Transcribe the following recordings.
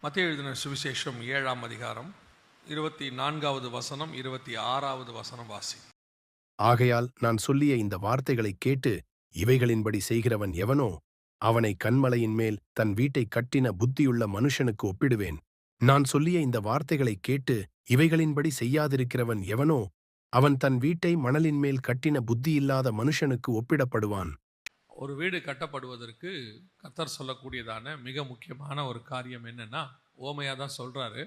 மத்தேயு எழுதின சுவிசேஷம் 7ஆம் அதிகாரம் 24வது வசனம் 26வது வசனம் வாசி. ஆகையால் நான் சொல்லிய இந்த வார்த்தைகளைக் கேட்டு இவைகளின்படி செய்கிறவன் எவனோ அவனை கன்மலையின் மேல் தன் வீட்டைக் கட்டின புத்தியுள்ள மனுஷனுக்கு ஒப்பிடுவேன். நான் சொல்லிய இந்த வார்த்தைகளைக் கேட்டு இவைகளின்படி செய்யாதிருக்கிறவன் எவனோ அவன் தன் வீட்டை மணலின் மேல் கட்டின புத்தியில்லாத மனுஷனுக்கு ஒப்பிடப்படுவான். ஒரு வீடு கட்டப்படுவதற்கு கர்த்தர் சொல்லக்கூடியதான மிக முக்கியமான ஒரு காரியம் என்னன்னா, ஓமையாக தான் சொல்கிறாரு.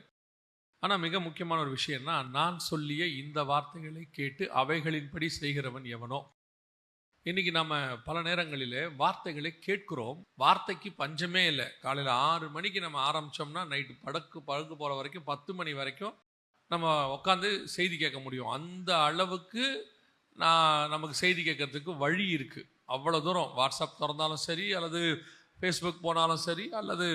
ஆனால் மிக முக்கியமான ஒரு விஷயம்னா, நான் சொல்லிய இந்த வார்த்தைகளை கேட்டு அவைகளின்படி செய்கிறவன் எவனோ. இன்றைக்கி நம்ம பல நேரங்களில் வார்த்தைகளை கேட்குறோம், வார்த்தைக்கு பஞ்சமே இல்லை. காலையில் 6 மணிக்கு நம்ம ஆரம்பித்தோம்னா நைட்டு படுக்க போகிற வரைக்கும் 10 மணி வரைக்கும் நம்ம உட்காந்து செய்தி கேட்க முடியும். அந்த அளவுக்கு நமக்கு செய்தி கேட்கறதுக்கு வழி இருக்குது. அவ்வளோ தூரம் வாட்ஸ்அப் திறந்தாலும் சரி, அல்லது ஃபேஸ்புக் போனாலும் சரி, அல்லது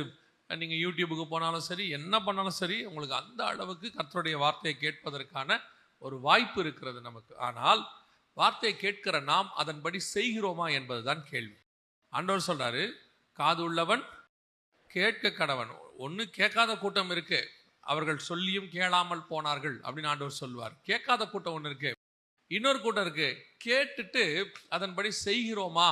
நீங்கள் யூடியூபுக்கு போனாலும் சரி, என்ன பண்ணாலும் சரி, உங்களுக்கு அந்த அளவுக்கு கர்த்தருடைய வார்த்தையை கேட்பதற்கான ஒரு வாய்ப்பு இருக்கிறது நமக்கு. ஆனால் வார்த்தையை கேட்கிற நாம் அதன்படி செய்கிறோமா என்பது தான் கேள்வி. ஆண்டவர் சொல்கிறாரு, காது உள்ளவன் கேட்க கடவன். ஒன்று கேட்காத கூட்டம் இருக்கு, அவர்கள் சொல்லியும் கேளாமல் போனார்கள் அப்படின்னு ஆண்டவர் சொல்லுவார். கேட்காத கூட்டம் ஒன்று இருக்கு. இன்னொரு கூட்டம் இருக்கு, கேட்டுட்டு அதன்படி செய்கிறோமா.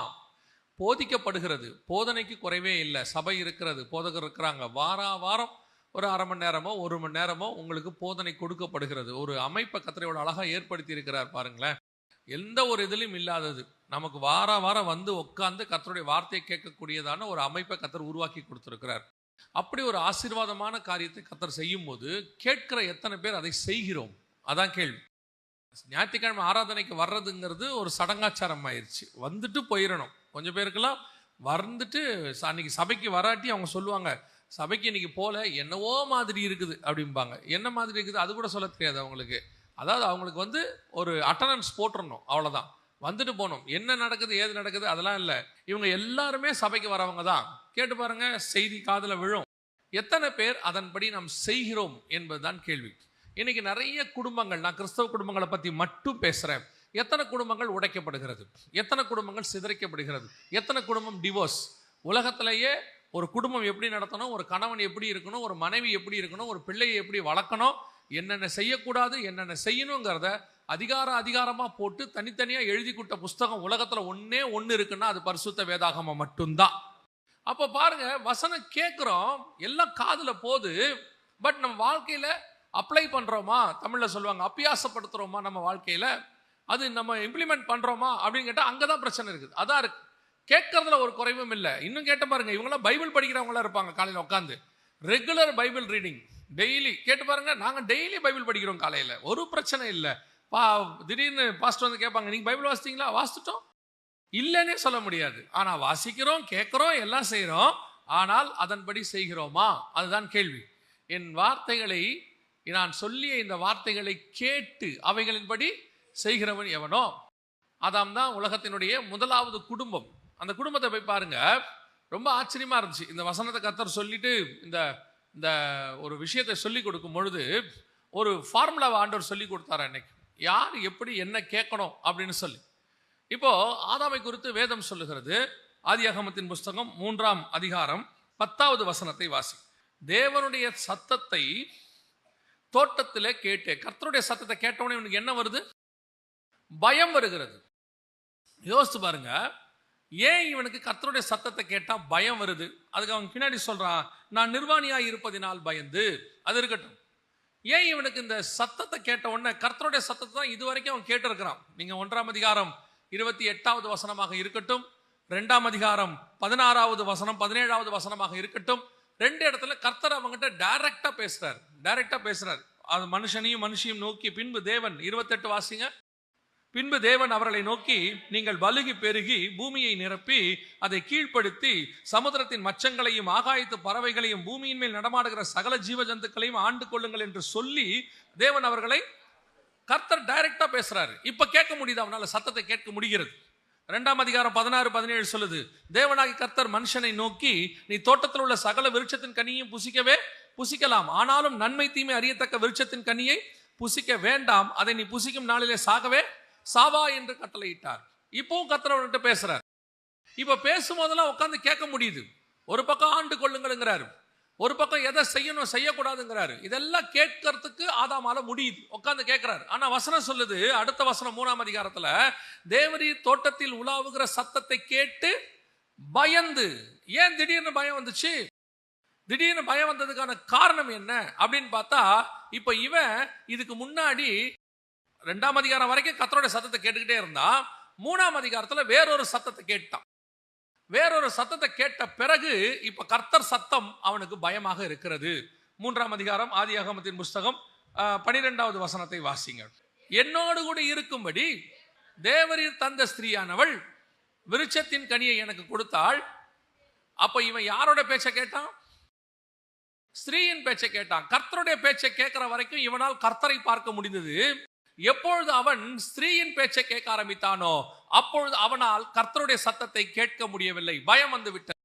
போதிக்கப்படுகிறது, போதனைக்கு குறைவே இல்லை. சபை இருக்கிறது, போதகர் இருக்கிறாங்க. வாரம் ஒரு அரை மணி நேரமோ 1 மணி நேரமோ உங்களுக்கு போதனை கொடுக்கப்படுகிறது. ஒரு அமைப்பை கர்த்தர் அழகாக ஏற்படுத்தி இருக்கிறார் பாருங்களேன். எந்த ஒரு இதுலையும் இல்லாதது, நமக்கு வாரம் வந்து உட்காந்து கர்த்தருடைய வார்த்தையை கேட்கக்கூடியதான ஒரு அமைப்பை கர்த்தர் உருவாக்கி கொடுத்துருக்கிறார். அப்படி ஒரு ஆசீர்வாதமான காரியத்தை கர்த்தர் செய்யும் போது கேட்கிற எத்தனை பேர் அதை செய்கிறோம், அதான் கேள்வி. ஞாயிற்றுக்கிழமை ஆராதனைக்கு வர்றதுங்கிறது ஒரு சடங்காச்சாரம் ஆயிடுச்சு. வந்துட்டு போயிடணும். கொஞ்சம் பேருக்கெல்லாம் வந்துட்டு அன்னைக்கு சபைக்கு வராட்டி அவங்க சொல்லுவாங்க, சபைக்கு இன்னைக்கு போல என்னவோ மாதிரி இருக்குது அப்படிம்பாங்க. என்ன மாதிரி இருக்குது அது கூட சொல்ல தெரியாது அவங்களுக்கு. அதாவது அவங்களுக்கு வந்து ஒரு அட்டண்டன்ஸ் போட்டுடணும், அவ்வளோதான். வந்துட்டு போகணும். என்ன நடக்குது ஏது நடக்குது அதெல்லாம் இல்லை. இவங்க எல்லாருமே சபைக்கு வரவங்க தான். கேட்டு பாருங்க, செய்தி காதில் விழும். எத்தனை பேர் அதன்படி நாம் செய்கிறோம் என்பதுதான் கேள்வி. இன்னைக்கு நிறைய குடும்பங்கள், நான் கிறிஸ்தவ குடும்பங்களை பற்றி மட்டும் பேசுகிறேன், எத்தனை குடும்பங்கள் உடைக்கப்படுகிறது, எத்தனை குடும்பங்கள் சிதறிக்கப்படுகிறது, எத்தனை குடும்பம் டிவோர்ஸ். உலகத்திலேயே ஒரு குடும்பம் எப்படி நடத்தணும், ஒரு கணவன் எப்படி இருக்கணும், ஒரு மனைவி எப்படி இருக்கணும், ஒரு பிள்ளையை எப்படி வளர்க்கணும், என்னென்ன செய்யக்கூடாது என்னென்ன செய்யணுங்கிறத அதிகாரமாக போட்டு தனித்தனியாக எழுதி கொடுத்த புஸ்தகம் உலகத்தில் ஒன்று இருக்குன்னா அது பரிசுத்த வேதாகமம் மட்டும்தான். அப்போ பாருங்க, வசனம் கேட்குறோம், எல்லாம் காதில் போகுது. பட் நம்ம வாழ்க்கையில் அப்ளை பண்ணுறோமா, தமிழில் சொல்லுவாங்க அபியாசப்படுத்துகிறோமா நம்ம வாழ்க்கையில், அது நம்ம இம்ப்ளிமெண்ட் பண்ணுறோமா அப்படின்னு கேட்டால் அங்கே தான் பிரச்சனை இருக்குது. அதான் இருக்கு. கேட்கறதுல ஒரு குறைவும் இல்லை. இன்னும் கேட்ட பாருங்க, இவங்களாம் பைபிள் படிக்கிறவங்களாம் இருப்பாங்க. காலையில் உட்காந்து ரெகுலர் பைபிள் ரீடிங் டெய்லி கேட்டு பாருங்க. நாங்கள் டெய்லி பைபிள் படிக்கிறோம் காலையில், ஒரு பிரச்சனை இல்லை. திடீர்னு பாஸ்டர் வந்து கேட்பாங்க, நீங்கள் பைபிள் வாசித்தீங்களா? வாசிச்சிட்டோம், இல்லைன்னே சொல்ல முடியாது. ஆனால் வாசிக்கிறோம், கேட்குறோம், எல்லாம் செய்கிறோம். ஆனால் அதன்படி செய்கிறோமா, அதுதான் கேள்வி. என் வார்த்தைகளை, நான் சொல்லிய இந்த வார்த்தைகளை கேட்டு அவைகளின்படி செய்கிறவன் எவனோ. அதாம் தான் உலகத்தினுடைய முதலாவது குடும்பம். அந்த குடும்பத்தை போய் பாருங்க, ரொம்ப ஆச்சரியமா இருந்துச்சு. இந்த வசனத்தை கர்த்தர் சொல்லிட்டு இந்த ஒரு விஷயத்தை சொல்லி கொடுக்கும் பொழுது ஒரு ஃபார்முலாவை ஆண்டவர் சொல்லி கொடுத்தாரு அன்னைக்கு, யார் எப்படி என்ன கேட்கணும் அப்படின்னு சொல்லி. இப்போ ஆதாமை குறித்து வேதம் சொல்லுகிறது. ஆதியாகமத்தின் புஸ்தகம் 3ஆம் அதிகாரம் 10வது வசனத்தை வாசி. தேவனுடைய சத்தத்தை தோட்டத்தில் கேட்டு, கர்த்தருடைய சத்தத்தை கேட்டவனே இவனுக்கு என்ன வருது? பயம் வருகிறது. யோசித்து பாருங்க, ஏன் இவனுக்கு கர்த்தருடைய சத்தத்தை கேட்டா பயம் வருது? அதுக்கு அவன் பின்னாடி சொல்றான், நான் நிர்வாணியாய் இருப்பதினால் பயந்து. அது இருக்கட்டும். ஏன் இவனுக்கு இந்த சத்தத்தை கேட்ட உடனே, கர்த்தருடைய சத்தத்தை தான் இதுவரைக்கும் அவன் கேட்டிருக்கிறான். நீங்க 1ஆம் அதிகாரம் 28வது வசனமாக இருக்கட்டும், 2ஆம் அதிகாரம் 16வது வசனம் 17வது வசனமாக இருக்கட்டும், 2 இடத்துல கர்த்தர் அவங்ககிட்ட டைரக்டா பேசுறார். அது மனுஷனையும் மனுஷியும் நோக்கி, பின்பு தேவன் 28 வாசிங்க. பின்பு தேவன் அவர்களை நோக்கி, நீங்கள் பலுகி பெருகி பூமியை நிரப்பி அதை கீழ்ப்படுத்தி சமுத்திரத்தின் மச்சங்களையும் ஆகாயத்து பறவைகளையும் பூமியின் மேல் நடமாடுகிற சகல ஜீவ ஜந்துக்களையும் ஆண்டு கொள்ளுங்கள் என்று சொல்லி தேவன் அவர்களை, கர்த்தர் டைரக்டா பேசுறாரு. இப்ப கேட்க முடியுது, அவனால சத்தத்தை கேட்க முடிகிறது. 2ஆம் அதிகாரம் 16-17 சொல்லுது, தேவனாகி கர்த்தர் மனுஷனை நோக்கி, நீ தோட்டத்தில் உள்ள சகல விருட்சத்தின் கனியையும் புசிக்கலாம், ஆனாலும் நன்மை தீமை அறியத்தக்க விருட்சத்தின் கனியை புசிக்க வேண்டாம், அதை நீ புசிக்கும் நாளிலே சாவா என்று கட்டளையிட்டார். இப்பவும் கர்த்தர் அவன்கிட்ட பேசுறார். இப்ப பேசும்போதெல்லாம் உட்காந்து கேட்க முடியுது. ஒரு பக்கம் ஆண்டு கொள்ளுங்கிறாரு, ஒரு பக்கம் எதை செய்யணும் செய்யக்கூடாதுங்கிறாரு. இதெல்லாம் கேட்கறதுக்கு ஆதாமால முடியுது, உட்கார்ந்து கேட்கிறாரு. ஆனா வசனம் சொல்லுது, அடுத்த வசனம் 3ஆம் அதிகாரத்துல, தேவரீர் தோட்டத்தில் உலாவுகிற சத்தத்தை கேட்டு பயந்து. ஏன் திடீர்னு பயம் வந்துச்சு? திடீர்னு பயம் வந்ததுக்கான காரணம் என்ன அப்படின்னு பார்த்தா, இப்ப இவன் இதுக்கு முன்னாடி 2ஆம் அதிகாரம் வரைக்கும் கர்த்தருடைய சத்தத்தை கேட்டுக்கிட்டே இருந்தான். 3ஆம் அதிகாரத்துல வேறொரு சத்தத்தை கேட்டான். வேறொரு சத்தத்தை கேட்ட பிறகு இப்ப கர்த்தர் சத்தம் அவனுக்கு பயமாக இருக்கிறது. 3ஆம் அதிகாரம் ஆதியாகமத்தின் புஸ்தகம் 12வது வசனத்தை வாசிங்க. என்னோடு கூட இருக்கும்படி தேவரீர் தந்த ஸ்திரீயானவள் விருட்சத்தின் கனியை எனக்கு கொடுத்தாள். அப்ப இவன் யாரோட பேச்சை கேட்டான்? ஸ்திரீயின் பேச்சை கேட்டான். கர்த்தருடைய பேச்சை கேட்கிற வரைக்கும் இவனால் கர்த்தரை பார்க்க முடிந்தது. எப்பொழுது அவன் ஸ்திரீயின் பேச்சை கேட்க ஆரம்பித்தானோ அப்பொழுது அவனால் கர்த்தருடைய சத்தத்தை கேட்க முடியவில்லை. பயம் வந்து விட்டது.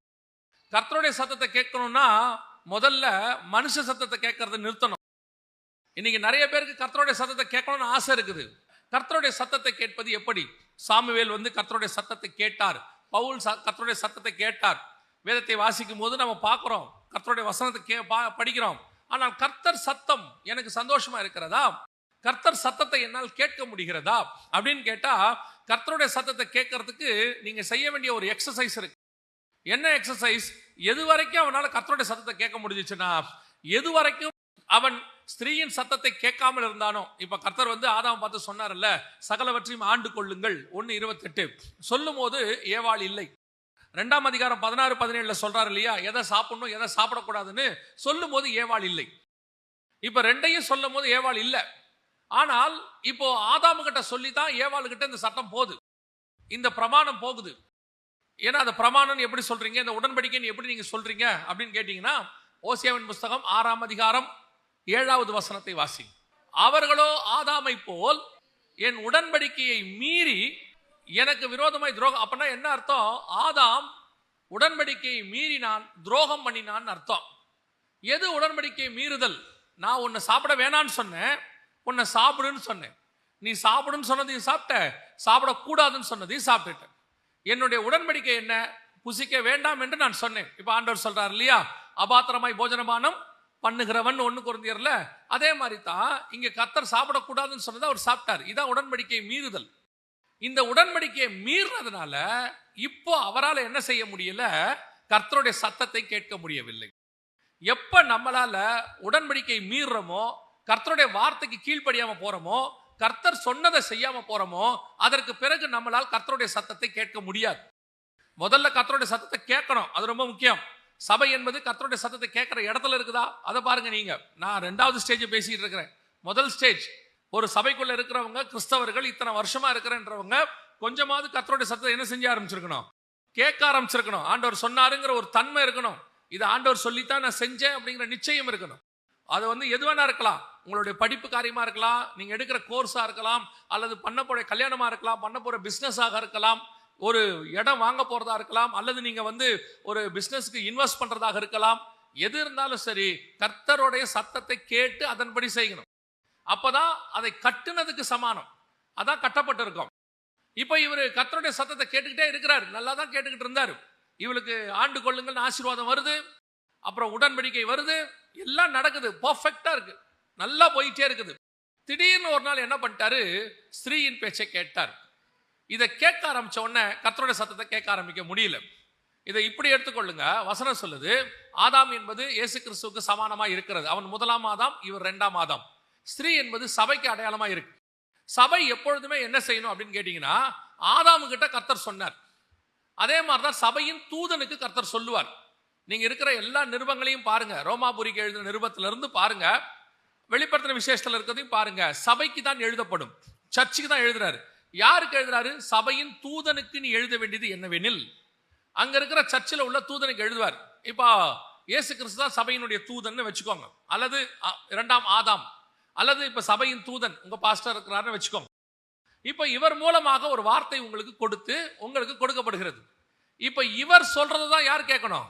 கர்த்தருடைய சத்தத்தை கேட்கணும்னா முதல்ல மனுஷ சத்தத்தை கேட்கறதை நிறுத்தணும். இன்னைக்கு நிறைய பேருக்கு கர்த்தருடைய சத்தத்தை கேட்கணும்னு ஆசை இருக்குது. கர்த்தருடைய சத்தத்தை கேட்பது எப்படி? சாமுவேல் கர்த்தருடைய சத்தத்தை கேட்டார். பவுல் கர்த்தருடைய சத்தத்தை கேட்டார். வேதத்தை வாசிக்கும் போது நம்ம பார்க்கிறோம், கர்த்தருடைய வசனத்தை படிக்கிறோம். ஆனால் கர்த்தர் சத்தம் எனக்கு சந்தோஷமா இருக்கிறதா? கர்த்தர் சத்தத்தை என்னால் கேட்க முடிகிறதா அப்படின்னு கேட்டா, கர்த்தருடைய சத்தத்தை கேட்கறதுக்கு நீங்க செய்ய வேண்டிய ஒரு எக்ஸசைஸ் இருக்கு. என்ன எக்ஸசைஸ்? எது வரைக்கும் அவனால கர்த்தருடைய சத்தத்தை கேட்க முடிஞ்சுச்சுன்னா, எது வரைக்கும் அவன் ஸ்திரீயின் சத்தத்தை கேட்காமல் இருந்தானோ. இப்ப கர்த்தர் ஆதாம் பார்த்து சொன்னார்ல, சகலவற்றையும் ஆண்டு கொள்ளுங்கள் 1:28 சொல்லும் போது ஏவாள் இல்லை. 2ஆம் அதிகாரம் 16-17 சொல்றாரு இல்லையா, எதை சாப்பிடணும் எதை சாப்பிடக்கூடாதுன்னு சொல்லும் போது ஏவாள் இல்லை. இப்ப ரெண்டையும் சொல்லும் போது ஏவாள் இல்லை. ஆனால் இப்போ ஆதாமு கிட்ட சொல்லித்தான் ஏவாள் கிட்ட இந்த சட்டம் போகுது, இந்த பிரமாணம் போகுது. ஏன்னா அந்த பிரமாணம் எப்படி சொல்றீங்க, இந்த உடன்படிக்கை எப்படி நீங்க சொல்றீங்க அப்படின்னு கேட்டீங்கன்னா, ஓசியாவின் புஸ்தகம் 6ஆம் அதிகாரம் 7வது வசனத்தை வாசி. அவர்களோ ஆதாமை போல் என் உடன்படிக்கையை மீறி எனக்கு விரோதமாய் துரோகம். அப்படின்னா என்ன அர்த்தம்? ஆதாம் உடன்படிக்கையை மீறினான், துரோகம் பண்ணினான் அர்த்தம். எது உடன்படிக்கையை மீறுதல்? நான் உன்னை சாப்பிட வேணான்னு சொன்னேன், உன்னை சாப்பிடுன்னு சொன்னேன். நீ சாப்பிடுன்னு சொன்னதையும் சாப்பிட்ட, சாப்பிடக்கூடாதுன்னு சொன்னதையும் சாப்பிட்டுட்ட. என்னுடைய உடன்படிக்கை என்ன? புசிக்க வேண்டாம் என்று நான் சொன்னேன். இப்ப ஆண்டவர் சொல்றார் இல்லையா, அபாத்திரமாய் போஜனபானம் பண்ணுகிறவன் 1 கொரிந்தியர்ல. அதே மாதிரி தான் இங்க கர்த்தர் சாப்பிடக்கூடாதுன்னு சொன்னதை அவர் சாப்பிட்டார். இதான் உடன்படிக்கை மீறுதல். இந்த உடன்படிக்கையை மீறினதுனால இப்போ அவரால் என்ன செய்ய முடியல? கர்த்தருடைய சத்தத்தை கேட்க முடியவில்லை. எப்ப நம்மளால உடன்படிக்கை மீறுறோமோ, கர்த்தருடைய வார்த்தைக்கு கீழ்ப்படியாம போறோமோ, கர்த்தர் சொன்னதை செய்யாம போறோமோ, அதற்கு பிறகு நம்மளால் கர்த்தருடைய சத்தத்தை கேட்க முடியாது. முதல்ல கர்த்தருடைய சத்தத்தை கேட்கணும், அது ரொம்ப முக்கியம். சபை என்பது கர்த்தருடைய சத்தத்தை கேட்கிற இடத்துல இருக்குதா அதை பாருங்க. நீங்க, நான் 2வது ஸ்டேஜ் பேசிட்டு இருக்கிறேன். முதல் ஸ்டேஜ், ஒரு சபைக்குள்ள இருக்கிறவங்க, கிறிஸ்தவர்கள், இத்தனை வருஷமா இருக்கிறன்றவங்க கொஞ்சமாவது கர்த்தருடைய சத்தத்தை என்ன செஞ்சு ஆரம்பிச்சிருக்கணும்? கேட்க ஆரம்பிச்சிருக்கணும். ஆண்டவர் சொன்னாருங்கிற ஒரு தன்மை இருக்கணும். இது ஆண்டவர் சொல்லித்தான் நான் செஞ்சேன் அப்படிங்கிற நிச்சயம் இருக்கணும். அது எது வேணா இருக்கலாம். உங்களுடைய படிப்பு காரியமா இருக்கலாம், நீங்க எடுக்கிற கோர்ஸா இருக்கலாம், அல்லது பண்ண போற கல்யாணமா இருக்கலாம், பண்ண போற பிசினஸாக இருக்கலாம், ஒரு இடம் வாங்க போறதா இருக்கலாம், அல்லது நீங்க ஒரு பிசினஸ்க்கு இன்வெஸ்ட் பண்றதாக இருக்கலாம். எது இருந்தாலும் சரி, கர்த்தருடைய சத்தத்தை கேட்டு அதன்படி செய்யணும். அப்பதான் அதை கட்டுனதுக்கு சமானம். அதான் கட்டப்பட்டு இருக்கும். இப்ப இவரு கர்த்தருடைய சத்தத்தை கேட்டுக்கிட்டே இருக்கிறாரு, நல்லா தான் கேட்டுக்கிட்டு இருந்தாரு. இவளுக்கு ஆண்டு கொள்ளுங்கள் ஆசீர்வாதம் வருது, அப்புறம் உடன்படிக்கை வருது, எல்லாம் நடக்குது, பர்ஃபெக்டா இருக்கு, நல்லா போயிட்டே இருக்குது. திடீர்னு ஒரு நாள் என்ன பண்ணிட்டாரு? ஸ்திரீயின் பேச்சை கேட்டார். இதை கேட்க ஆரம்பிச்ச உடனே கர்த்தருடைய சத்தத்தை கேட்க ஆரம்பிக்க முடியல. இதை இப்படி எடுத்துக்கொள்ளுங்க. வசனம் சொல்லுது, ஆதாம் என்பது இயேசு கிறிஸ்துவுக்கு சமானமா இருக்கிறது. அவன் 1ஆம் ஆதாம், இவர் 2ஆம் ஆதாம். ஸ்திரீ என்பது சபைக்கு அடையாளமா இருக்கு. சபை எப்பொழுதுமே என்ன செய்யணும் அப்படின்னு கேட்டீங்கன்னா, ஆதாமு கிட்ட கர்த்தர் சொன்னார், அதே மாதிரிதான் சபையின் தூதனுக்கு கர்த்தர் சொல்லுவார். நீங்க இருக்கிற எல்லா நிருபங்களையும் பாருங்க, ரோமாபுரிக்கு எழுதின நிருபத்திலிருந்து பாருங்க, வெளிப்படுத்தின விசேஷத்துல இருக்கிறதையும் பாருங்க. சபைக்கு தான் எழுதப்படும், சர்ச்சுக்கு தான் எழுதுறாரு. யாருக்கு எழுதுறாரு? சபையின் தூதனுக்கு நீ எழுத வேண்டியது என்னவெனில், அங்க இருக்கிற சர்ச்சில் உள்ள தூதனுக்கு எழுதுவார். இப்போ இயேசு கிறிஸ்து தான் சபையினுடைய தூதன் வச்சுக்கோங்க, அல்லது 2ஆம் ஆதாம், அல்லது இப்ப சபையின் தூதன் உங்க பாஸ்டர் இருக்கிறாருன்னு வச்சுக்கோங்க. இப்ப இவர் மூலமாக ஒரு வார்த்தை உங்களுக்கு கொடுக்கப்படுகிறது. இப்ப இவர் சொல்றதுதான் யார் கேட்கணும்?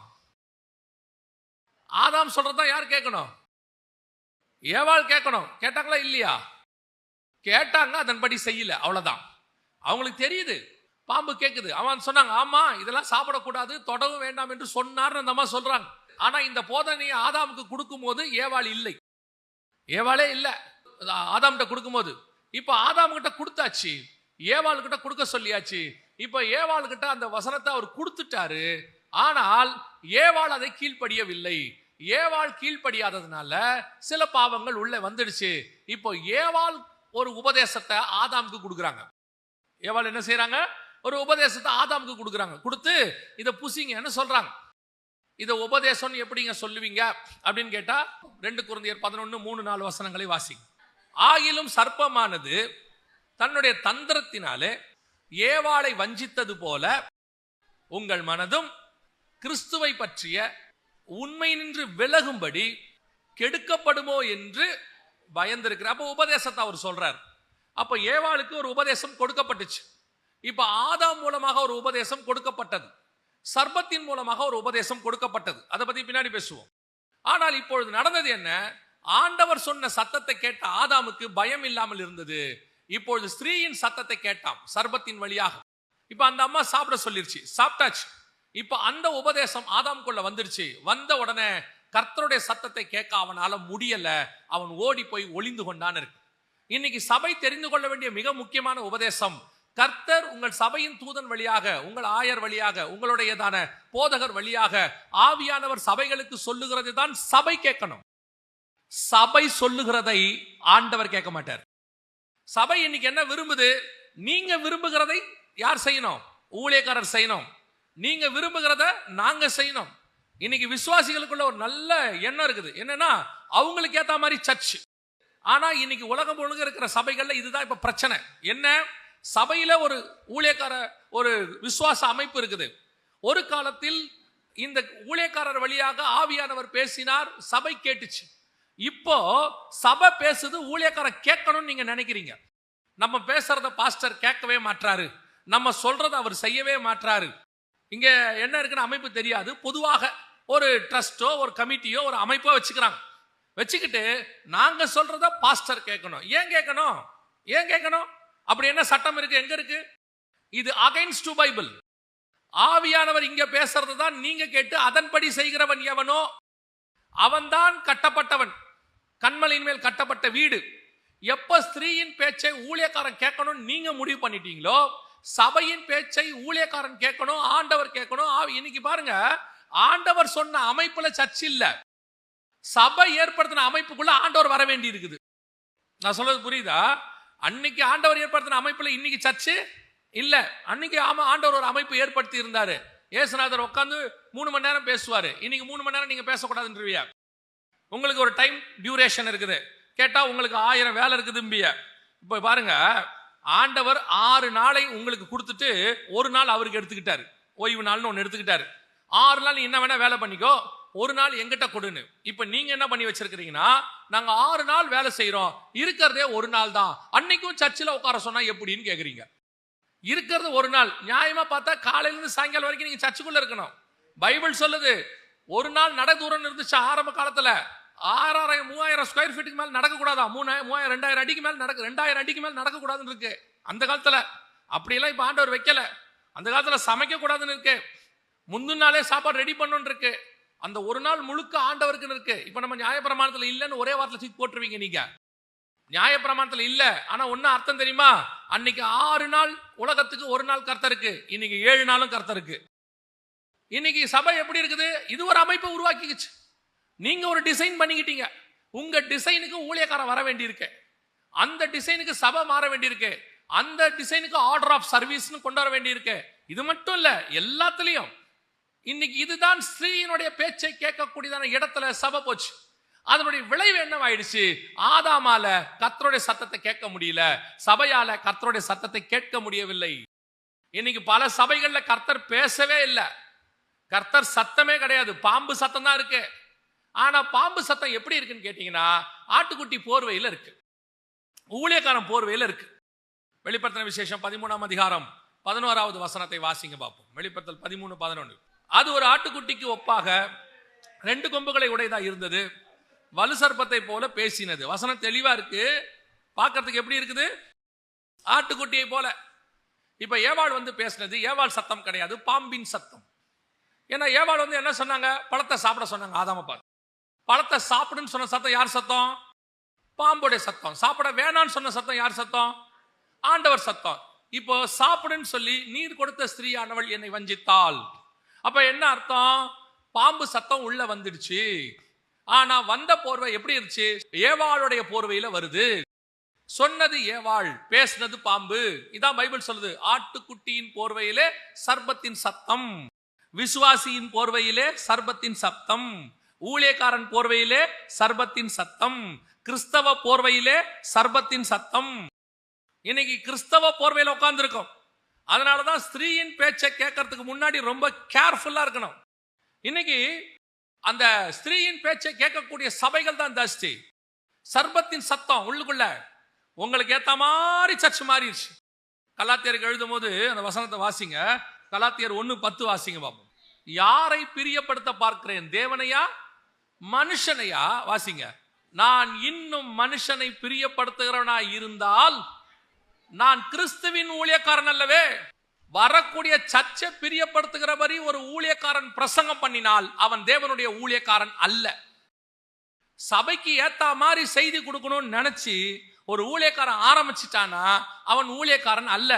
ஆதாம் சொல்றதுதான் யார் கேட்கணும்? ஏவாள் கேட்கணும். கேட்டாங்களா இல்லையா? கேட்டாங்க, அதன்படி செய்யல, அவ்வளவுதான். அவங்களுக்கு தெரியுது, பாம்பு கேட்குது. அவன் சொன்னாங்க, ஆமா இதெல்லாம் சாப்பிடக்கூடாது, தொடவும் வேண்டாம் என்று சொன்னார். அந்த அம்மா சொல்றாங்க, ஆனா இந்த போதனையை ஆதாமுக்கு கொடுக்கும் போது ஏவாள் இல்லை, ஏவாளே இல்ல ஆதாம்கிட்ட கொடுக்கும்போது. இப்ப ஆதாம் கிட்ட கொடுத்தாச்சு, ஏவாள் கிட்ட கொடுக்க சொல்லியாச்சு. இப்ப ஏவாள் கிட்ட அந்த வசனத்தை அவர் கொடுத்துட்டாரு. ஆனால் ஏவாள் அதை கீழ்ப்படியவில்லை. ஏவாள் கீழ்ப்படியாததுனால சில பாவங்கள் உள்ள வந்துடுச்சு. இப்போ ஏவாள் ஒரு உபதேசத்தை ஆதாமுக்கு கொடுக்குறாங்க. ஏவாள் என்ன செய்யறாங்க? ஒரு உபதேசத்தை ஆதாமுக்கு கொடுக்குறாங்க. கொடுத்து இதை புசிங்கன்னு சொல்றாங்க. இதை உபதேசம் எப்படிங்க சொல்லுவீங்க அப்படின்னு கேட்டா 2 கொரிந்தியர் 11:3-4 வசனங்களை வாசிங்க. ஆகிலும் சர்ப்பமானது தன்னுடைய தந்திரத்தினாலே ஏவாளை வஞ்சித்தது போல உங்கள் மனதும் கிறிஸ்துவை பற்றிய உண்மை நின்று விலகும்படி கெடுக்கப்படுமோ என்று பயந்திருக்கிற. அப்ப உபதேசத்தை அவர் சொல்றார். அப்ப ஏவாளுக்கு ஒரு உபதேசம் கொடுக்கப்பட்டுச்சு. இப்ப ஆதாம் மூலமாக ஒரு உபதேசம் கொடுக்கப்பட்டது, சர்ப்பத்தின் மூலமாக ஒரு உபதேசம் கொடுக்கப்பட்டது. அதை பத்தி பின்னாடி பேசுவோம். ஆனால் இப்பொழுது நடந்தது என்ன? ஆண்டவர் சொன்ன சத்தத்தை கேட்ட ஆதாமுக்கு பயம் இல்லாமல் இருந்தது. இப்பொழுது ஸ்திரீயின் சத்தத்தை கேட்டாம் சர்ப்பத்தின் வழியாக. இப்ப அந்த அம்மா சாப்பிட சொல்லிருச்சு, சாப்பிட்டாச்சு. இப்ப அந்த உபதேசம் ஆதாமுக்குள்ள வந்துருச்சு. வந்த உடனே கர்த்தருடைய சத்தத்தை கேட்க அவனால முடியல, அவன் ஓடி போய் ஒளிந்து கொண்டான் இருக்கு. இன்னைக்கு சபை தெரிந்து கொள்ள வேண்டிய மிக முக்கியமான உபதேசம், கர்த்தர் உங்கள் சபையின் தூதன் வழியாக, உங்கள் ஆயர் வழியாக, உங்களுடையதான போதகர் வழியாக ஆவியானவர் சபைகளுக்கு சொல்லுகிறது தான் சபை கேட்கணும். சபை சொல்லுகிறதை ஆண்டவர் கேட்க மாட்டார். சபை இன்னைக்கு என்ன விரும்புது? நீங்க விரும்புகிறதை யார் செய்யணும்? ஊழியக்காரர் செய்யணும். நீங்க விரும்புகிறத நாங்க செய்யணும். இன்னைக்கு விசுவாசிகளுக்குள்ள ஒரு நல்ல எண்ணம் இருக்குது. என்னன்னா அவங்களுக்கு ஏத்த மாதிரி சர்ச். ஆனா இன்னைக்கு உலகம் முழுக்க இருக்கிற சபைகள்ல இதுதான் இப்ப பிரச்சனை. என்ன? சபையில ஒரு ஊழியக்கார ஒரு விசுவாச அமைப்பு இருக்குது. ஒரு காலத்தில் இந்த ஊழியக்காரர் வழியாக ஆவியானவர் பேசினார், சபை கேட்டுச்சு. இப்போ சபை பேசுது, ஊழியக்காரர் கேட்கணும்னு நீங்க நினைக்கிறீங்க. நம்ம பேசுறத பாஸ்டர் கேட்கவே மாட்டாரு, நம்ம சொல்றத அவர் செய்யவே மாட்டாரு. இங்க என்ன இருக்குன்னு அமைப்பு தெரியாது. பொதுவாக ஒரு ட்ரஸ்டோ ஒரு கமிட்டியோ ஒரு அமைப்போ வச்சுக்கிறாங்க. வச்சுக்கிட்டு நாங்க சொல்றத பாஸ்டர் கேட்கணும். ஏன் கேட்கணும்? ஏன் கேட்கணும்? அப்படி என்ன சட்டம் இருக்கு? எங்க இருக்கு? இது அகைன்ஸ்ட் டு பைபிள். ஆவியானவர் இங்க பேசுறது தான் நீங்க கேட்டு அதன்படி செய்கிறவன் எவனோ அவன்தான் கட்டப்பட்டவன், கண்மலையின் மேல் கட்டப்பட்ட வீடு. எப்ப ஸ்திரீயின் பேச்சை ஊழியக்காரன் கேட்கணும் நீங்க முடிவு பண்ணிட்டீங்களோ, சபையின் பேச்சை ஊழியக்காரன் கேட்கணும், ஆண்டவர் கேட்கணும். இன்னைக்கு பாருங்க, ஆண்டவர் சொன்ன அமைப்புல சர்ச் இல்ல, சபை ஏற்படுத்தின அமைப்புக்குள்ள ஆண்டவர் வர வேண்டி இருக்குது. நான் சொல்றது புரியுதா? அன்னைக்கு ஆண்டவர் ஏற்படுத்தின அமைப்புல இன்னைக்கு சர்ச் இல்ல. அன்னைக்கு ஆண்டவர் ஒரு அமைப்பு ஏற்படுத்தி இருந்தாரு. ஏசுநாதர் உட்கார்ந்து 3 மணி நேரம் பேசுவாரு. இன்னைக்கு 3 மணி நேரம் நீங்க பேசக்கூடாதுன்றியா? உங்களுக்கு ஒரு டைம் டியூரேஷன் இருக்குது. கேட்டா உங்களுக்கு 1000 வேலை இருக்குதும்பிய. இப்ப பாருங்க, ஆண்டவர் 6 நாளை உங்களுக்கு கொடுத்துட்டு ஒரு நாள் அவருக்கு எடுத்துக்கிட்டாரு. ஓய்வு நாள்னு ஒன்னு எடுத்துக்கிட்டாரு. 6 நாள் நீ என்ன வேணா வேலை பண்ணிக்கோ, ஒரு நாள் எங்கிட்ட கொடுன்னு. இப்ப நீங்க என்ன பண்ணி வச்சிருக்கீங்கன்னா, நாங்க 6 நாள் வேலை செய்யறோம், இருக்கிறதே ஒரு நாள் தான். அன்னைக்கும் சர்ச்சில் உட்கார சொன்னா எப்படின்னு கேக்குறீங்க. இருக்கிறது ஒரு நாள். நியாயமா பார்த்தா காலையில இருந்து சாயங்காலம் வரைக்கும் நீங்க சர்ச்சுக்குள்ள இருக்கணும். பைபிள் சொல்லுது ஒரு நாள் நட தூரம் இருந்துச்சு ஆரம்ப காலத்துல. 6000-3000 ஸ்கொயர் ஃபீட்டுக்கு மேல நடக்க கூடாதா? 3000-2000 அடிக்கு மேல 2000 அடிக்கு மேல நடக்க கூடாதுன்னு இருக்கு அந்த காலத்துல. அப்படியெல்லாம் இப்ப ஆண்டவர் வைக்கல. அந்த காலத்துல சமைக்க கூடாதுன்னு இருக்கு. முந்தின நாளே சாப்பாடு ரெடி பண்ணணும் இருக்கு. அந்த ஒரு நாள் முழுக்க ஆண்டவருக்குன்னு இருக்கு. இப்ப நம்ம நியாயப்பிரமாணத்துல இல்லன்னு ஒரே வாரத்துல தூக்கி போட்டுருவீங்க நீங்க. நியாயப்பிரமாணத்துல இல்ல. ஆனா ஒன்னு அர்த்தம் தெரியுமா? அன்னைக்கு 6 நாள் உலகத்துக்கு, ஒரு நாள் கர்த்தருக்கு. இன்னைக்கு 7 நாளும் கர்த்தருக்கு. இன்னைக்கு சபை எப்படி இருக்குது? இது ஒரு அமைப்பை உருவாக்கிச்சு. நீங்க ஒரு டிசைன் பண்ணிக்கிட்டீங்க. உங்க டிசைனுக்கு ஊழியக்காரன் வர வேண்டி இருக்கு, அந்த டிசைனுக்கு சபை மாற வேண்டி இருக்கு, அந்த டிசைனுக்கு ஆர்டர் ஆஃப் சர்வீஸ் கொண்டு வர வேண்டி இருக்கு. இது மட்டும் இல்ல, எல்லாத்துலயும் இன்னைக்கு இதுதான் ஸ்திரீயினுடைய பேச்சை கேட்கக்கூடியதான இடத்துல சபை போச்சு. அதனுடைய விளைவு என்னவாயிடுச்சு? ஆதாமால கர்த்தருடைய சத்தத்தை கேட்க முடியல, சபையால கர்த்தருடைய சத்தத்தை கேட்க முடியவில்லை. இன்னைக்கு பல சபைகள்ல கர்த்தர் பேசவே இல்லை, கர்த்தர் சத்தமே கிடையாது, பாம்பு சத்தம் தான் இருக்கு. ஆனா பாம்பு சத்தம் எப்படி இருக்குன்னு கேட்டீங்கன்னா, ஆட்டுக்குட்டி போர்வையில இருக்கு, ஊழியக்காரன் போர்வையில இருக்கு. வெளிப்படுத்தின விசேஷம் 13ஆம் அதிகாரம் 11வது வசனத்தை வாசிங்க பார்ப்போம். வெளிப்படுத்தல் 13:11. அது ஒரு ஆட்டுக்குட்டிக்கு ஒப்பாக 2 கொம்புகளை உடையதா இருந்தது, வலு சர்ப்பத்தை போல பேசினது. வசனம் தெளிவா இருக்கு, பார்க்கறதுக்கு எப்படி இருக்குது? ஆட்டுக்குட்டியை போல. இப்ப ஏவாள் வந்து பேசினது ஏவாள் சத்தம் கிடையாது, பாம்பின் சத்தம். ஏன்னா ஏவாள் வந்து என்ன சொன்னாங்க? பழத்தை சாப்பிட சொன்னாங்க ஆதாம பார்த்து. பழத்தை சாப்பிடுன்னு சொன்ன சத்தம் யார் சத்தம்? பாம்புடைய சத்தம். சாப்பிட வேணான்னு சொன்ன சத்தம் யார் சத்தம்? ஆண்டவர் சத்தம். இப்போ சாப்பிடுன்னு சொல்லி நீர் கொடுத்த ஸ்திரீயானவள் என்னை வஞ்சித்தாள். அப்ப என்ன அர்த்தம்? பாம்பு சத்தம் உள்ள வந்துடுச்சு. ஆனா வந்த போர்வை எப்படி இருந்துச்சு? ஏவாளுடைய போர்வையில வருது. சொன்னது ஏவாள், பேசினது பாம்பு. இதான் பைபிள் சொல்லுது. ஆட்டுக்குட்டியின் போர்வையிலே சர்ப்பத்தின் சத்தம், விசுவாசியின் போர்வையிலே சர்ப்பத்தின் சத்தம், ஊழியக்காரன் போர்வையிலே சர்ப்பத்தின் சத்தம், கிறிஸ்தவ போர்வையிலே சர்ப்பத்தின் சத்தம். இன்னைக்கு கிறிஸ்தவ போர்வையில உட்கார்ந்து இருக்கோம். அதனாலதான் ஸ்திரீயின் பேச்சை கேட்கறதுக்கு முன்னாடி ரொம்ப கேர்ஃபுல்லா இருக்கணும். இன்னைக்கு அந்த ஸ்திரீயின் பேச்சை கேட்கக்கூடிய சபைகள் தான் ஜாஸ்தி. சர்ப்பத்தின் சத்தம் உள்ளுக்குள்ள. உங்களுக்கு ஏத்த மாதிரி சர்ச் மாறிடுச்சு. கலாத்தியருக்கு எழுதும் போது அந்த வசனத்தை வாசிங்க. கலாத்தியர் 1:10 வாசிங்க பாப்போம். யாரை பிரியப்படுத்த பார்க்கிறேன்? தேவனையா மனுஷனையா? வாசிங்க. நான் இன்னும் மனுஷனை பிரியப்படுத்துகிறவனா இருந்தால் நான் கிறிஸ்துவின் ஊழியக்காரன் அல்லவே. வரக்கூடிய சர்ச்சை பிரியப்படுத்துகிறபடி ஒரு ஊழியக்காரன் பிரசங்கம் பண்ணினால் அவன் தேவனுடைய ஊழியக்காரன் அல்ல. சபைக்கு ஏத்த மாதிரி செய்தி கொடுக்கணும்னு நினைச்சு ஒரு ஊழியக்காரன் ஆரம்பிச்சிட்டானா அவன் ஊழியக்காரன் அல்ல.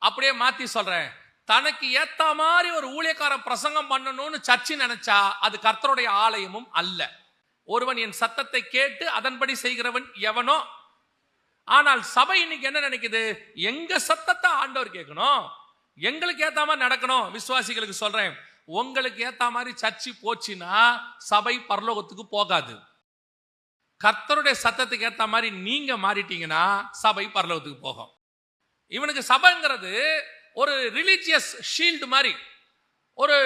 அப்படியே மாத்தி சொல்றேன், தனக்கு ஏத்த மாதிரி ஒரு ஊழியக்காரன் பிரசங்கம் பண்ணணும்னு சர்ச்சு நினைச்சா அது கர்த்தருடைய ஆலயமும் அல்ல. ஒருவன் என் சத்தத்தை கேட்டு அதன்படி செய்கிறவன் எவனோ. ஆனால் சபை இன்னைக்கு என்ன நினைக்குது? எங்க சத்தத்தை ஆண்டவர் கேட்கணும், எங்களுக்கு ஏத்த மாதிரி நடக்கணும். விசுவாசிகளுக்கு சொல்றேன், உங்களுக்கு ஏத்த மாதிரி சர்ச்சு போச்சுன்னா சபை பரலோகத்துக்கு போகாது. கர்த்தருடைய சத்தத்துக்கு ஏத்த மாதிரி நீங்க மாறிட்டீங்கன்னா சபை பரலோகத்துக்கு போகும். இவனுக்கு சபைங்கிறது ஒரு ரிலிஜியஸ் ஷீல்டு மாதிரி, ஒரு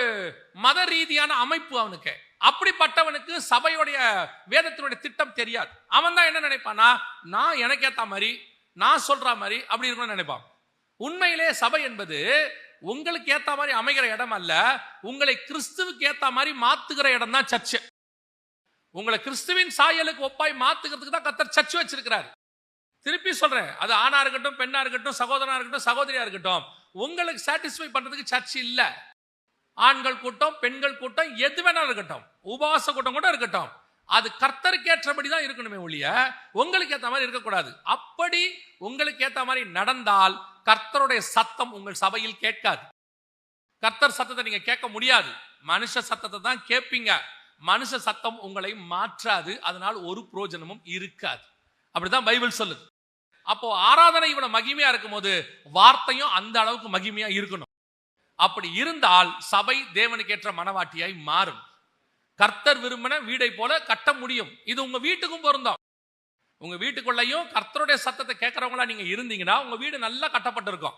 மத ரீதியான அமைப்பு அவனுக்கு. அப்படிப்பட்டவனுக்கு சபையுடைய வேதத்தினுடைய திட்டம் தெரியாது. அவன் தான் என்ன நினைப்பானா, நான் எனக்கு ஏத்த மாதிரி நான் சொல்ற மாதிரி அப்படி இருக்கணும்னு நினைப்பான். உண்மையிலே சபை என்பது உங்களுக்கு ஏத்த மாதிரி அமைகிற இடம் அல்ல, உங்களை கிறிஸ்துவுக்கு ஏத்த மாதிரி மாத்துகிற இடம் தான் சர்ச். உங்களை கிறிஸ்துவின் சாயலுக்கு ஒப்பாய் மாத்துக்கிறதுக்கு தான் கர்த்தர் சர்ச் வச்சிருக்கிறார். திருப்பி சொல்றேன், அது ஆணா இருக்கட்டும், பெண்ணா இருக்கட்டும், சகோதரனா இருக்கட்டும், சகோதரியா இருக்கட்டும், உங்களுக்கு சாட்டிஸ்ஃபை பண்றதுக்கு சர்ச் இல்ல. ஆண்கள் கூட்டம், பெண்கள் கூட்டம், எது வேணாலும் இருக்கட்டும், உபவாச கூட்டம் கூட இருக்கட்டும், அது கர்த்தருக்கு ஏற்றபடி தான் இருக்கணுமே ஒழிய உங்களுக்கு ஏற்ற மாதிரி இருக்கக்கூடாது. அப்படி உங்களுக்கு ஏற்ற மாதிரி நடந்தால் கர்த்தருடைய சத்தம் உங்கள் சபையில் கேட்காது. கர்த்தர் சத்தத்தை நீங்க கேட்க முடியாது, மனுஷ சத்தத்தை தான் கேட்பீங்க. மனுஷ சத்தம் உங்களை மாற்றாது, அதனால் ஒரு பிரயோஜனமும் இருக்காது. அப்படிதான் பைபிள் சொல்லுது. அப்போ ஆராதனை இவ்வளவு மகிமையா இருக்கும் போது வார்த்தையும் அந்த அளவுக்கு மகிமையா இருக்கணும். அப்படி இருந்தால் சபை தேவனுக்கு ஏற்ற மனவாட்டியாய் மாறும். கர்த்தர் விரும்பின வீடை போல கட்ட முடியும். இது உங்க வீட்டுக்கும் பொருந்தும். உங்க வீட்டுக்குள்ளேயும் கர்த்தருடைய சத்தத்தை கேட்கறவங்களா நீங்க இருந்தீங்கன்னா உங்க வீடு நல்லா கட்டப்பட்டிருக்கும்.